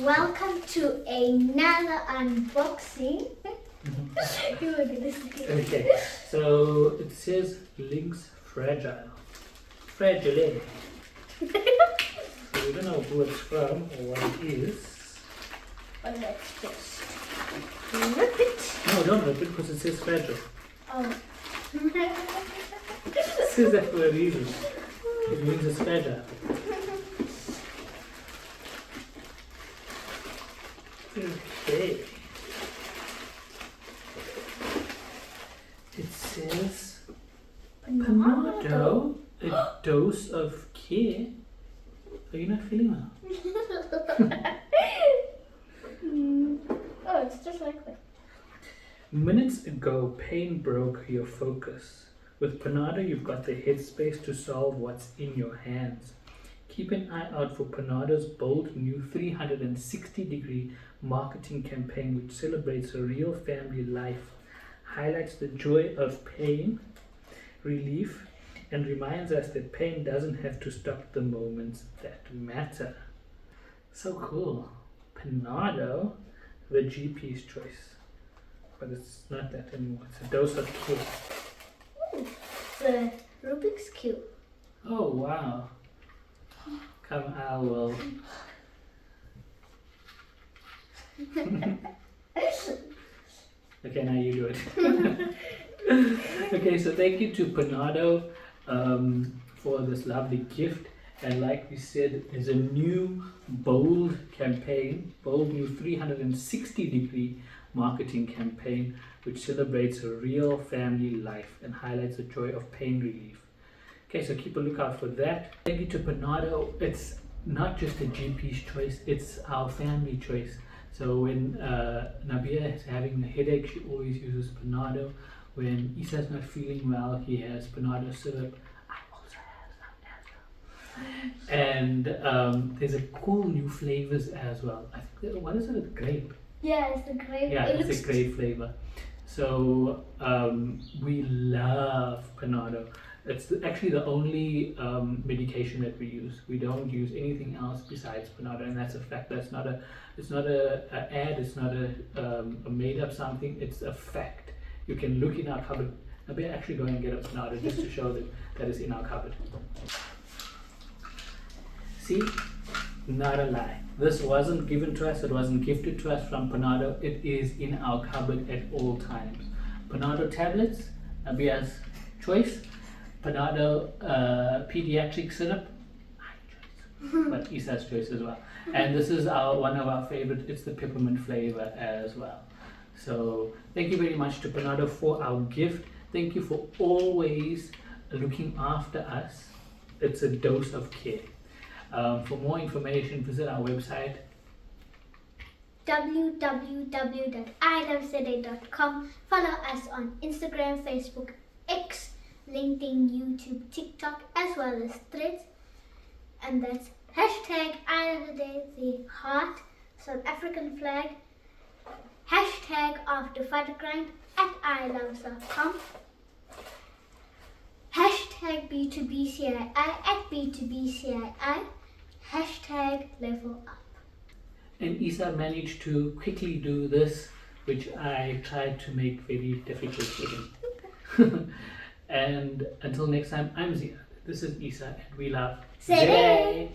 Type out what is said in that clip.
welcome to another unboxing. You were gonna say. Okay, so it says links fragile. Fragile. So we don't know who it's from or what it is. Well, let's just rip it. No, don't rip it because it says fragile. Oh. It says that for a reason. It means it's fragile. Okay. It says Panado, a dose of care. Are you not feeling well? Oh, it's just like that. Minutes ago, pain broke your focus. With Panado, you've got the headspace to solve what's in your hands. Keep an eye out for Panado's bold new 360-degree marketing campaign, which celebrates a real family life, highlights the joy of pain relief, and reminds us that pain doesn't have to stop the moments that matter. So cool. Panado, the GP's choice. But it's not that anymore. It's a dose of care. Ooh, the Rubik's Cube. Oh, wow. Come, I will. Okay, now you do it. Okay, so thank you to Panado for this lovely gift. And like we said, there's a new bold campaign, bold new 360-degree marketing campaign, which celebrates a real family life and highlights the joy of pain relief. Okay, so keep a lookout for that. Thank you to Panado. It's not just a GP's choice, it's our family choice. So when Nabia is having a headache, she always uses Panado. When Isa's not feeling well, he has Panado syrup. I also have some as well. And there's a cool new flavors as well. I think, what is it? Grape. Yeah, it's the grape. Yeah, it's a grape flavor. So we love Panado. It's actually the only medication that we use. We don't use anything else besides Panado, and that's a fact. It's not a ad. It's not a made up something. It's a fact. You can look in our cupboard. I'll be actually going and get a Panado just to show them that it's in our cupboard. See, not a lie. This wasn't given to us. It wasn't gifted to us from Panado. It is in our cupboard at all times. Panado tablets, Nabia's choice. Panado pediatric syrup, my choice, but Isa's choice as well. And this is one of our favorite. It's the peppermint flavor as well. So thank you very much to Panado for our gift. Thank you for always looking after us. It's a dose of care. For more information, visit our website www.iloveza.com. Follow us on Instagram, Facebook, X, LinkedIn, YouTube, TikTok, as well as Threads. And that's hashtag #ILoveTheDay, the heart, South African flag, hashtag after fight grind at iloveza.com, hashtag B2BCII at B2BCII, hashtag level up. And Isa managed to quickly do this, which I tried to make very difficult for him. And until next time, I'm Zia. This is Isa, and we love Zay.